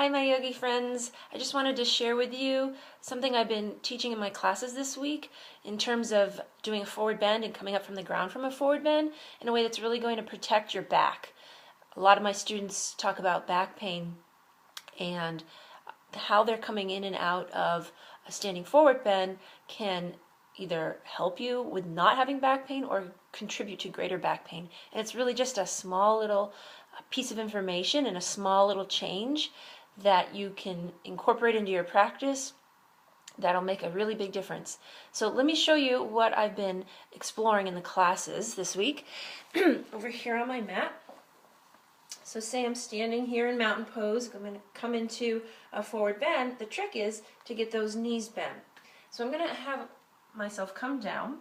Hi, my yogi friends. I just wanted to share with you something I've been teaching in my classes this week in terms of doing a forward bend and coming up from the ground from a forward bend in a way that's really going to protect your back. A lot of my students talk about back pain and how they're coming in and out of a standing forward bend can either help you with not having back pain or contribute to greater back pain. And it's really just a small little piece of information and a small little change that you can incorporate into your practice that'll make a really big difference. So let me show you what I've been exploring in the classes this week. Over here on my mat. So say I'm standing here in mountain pose. I'm going to come into a forward bend. The trick is to get those knees bent. So I'm going to have myself come down,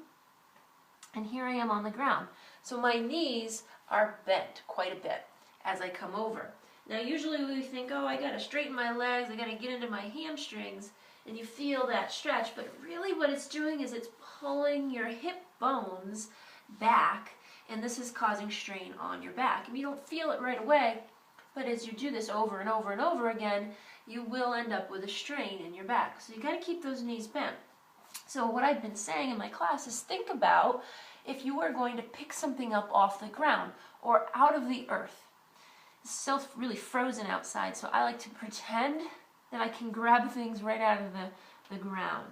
and here I am on the ground. So my knees are bent quite a bit as I come over. Now usually we think, oh, I got to straighten my legs, I got to get into my hamstrings, and you feel that stretch, but really what it's doing is it's pulling your hip bones back, and this is causing strain on your back. And you don't feel it right away, but as you do this over and over and over again, you will end up with a strain in your back. So you got to keep those knees bent. So what I've been saying in my class is think about if you were going to pick something up off the ground or out of the earth. It's still really frozen outside, so I like to pretend that I can grab things right out of the ground.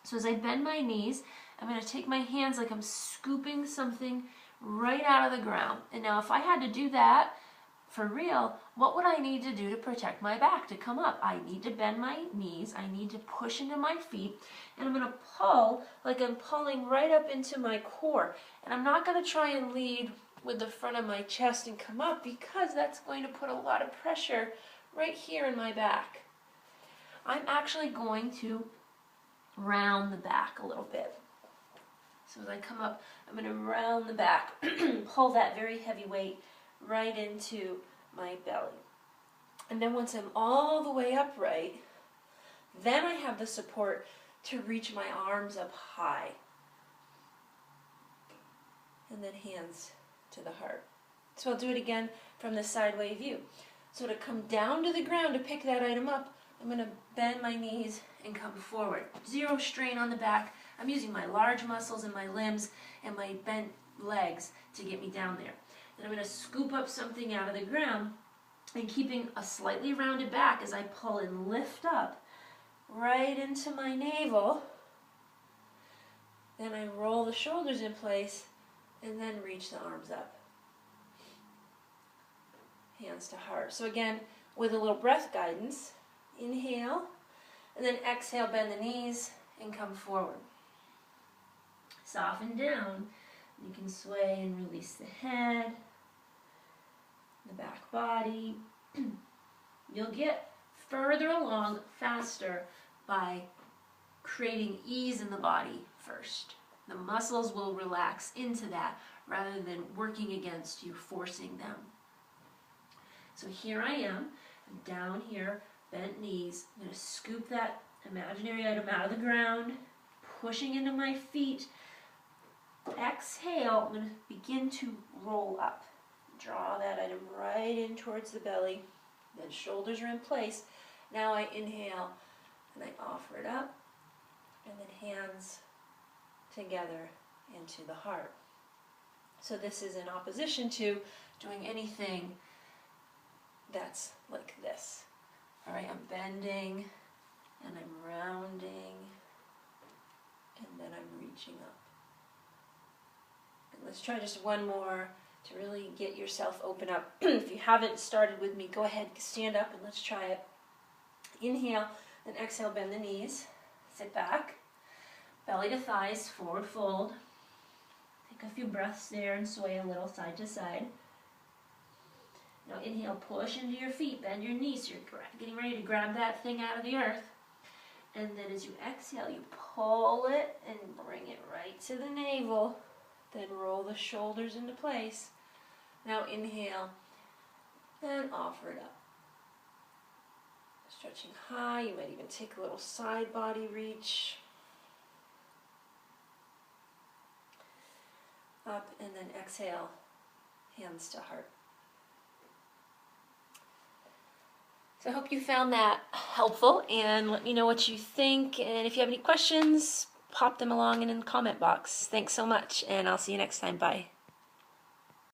So as I bend my knees, I'm going to take my hands like I'm scooping something right out of the ground. And now if I had to do that for real, what would I need to do to protect my back to come up? I need to bend my knees, I need to push into my feet, and I'm going to pull like I'm pulling right up into my core. And I'm not going to try and lead with the front of my chest and come up, because that's going to put a lot of pressure right here in my back. I'm actually going to round the back a little bit. So as I come up, I'm going to round the back, pull that very heavy weight right into my belly. And then once I'm all the way upright, then I have the support to reach my arms up high. And then hands to the heart. So I'll do it again from the sideway view. So to come down to the ground to pick that item up, I'm going to bend my knees and come forward. Zero strain on the back. I'm using my large muscles in my limbs and my bent legs to get me down there. Then I'm going to scoop up something out of the ground and keeping a slightly rounded back as I pull and lift up right into my navel. Then I roll the shoulders in place and then reach the arms up. Hands to heart. So again, with a little breath guidance, inhale, and then exhale, bend the knees and come forward. Soften down. You can sway and release the head, the back body. You'll get further along faster by creating ease in the body first. The muscles will relax into that rather than working against you, forcing them. So here I am, I'm down here, bent knees. I'm going to scoop that imaginary item out of the ground, pushing into my feet. Exhale, I'm going to begin to roll up. Draw that item right in towards the belly. Then shoulders are in place. Now I inhale and I offer it up, and then hands together into the heart. So this is in opposition to doing anything that's like this. All right, I'm bending and I'm rounding and then I'm reaching up. And let's try just one more to really get yourself open up. If you haven't started with me, go ahead, stand up and let's try it. Inhale, then exhale, bend the knees, sit back, belly to thighs, forward fold. Take a few breaths there and sway a little side to side. Now inhale, push into your feet, bend your knees. You're getting ready to grab that thing out of the earth. And then as you exhale, you pull it and bring it right to the navel. Then roll the shoulders into place. Now inhale, then offer it up. Stretching high, you might even take a little side body reach. Up and then exhale, hands to heart. So I hope you found that helpful, and let me know what you think. And if you have any questions, pop them along in the comment box. Thanks so much, and I'll see you next time. Bye.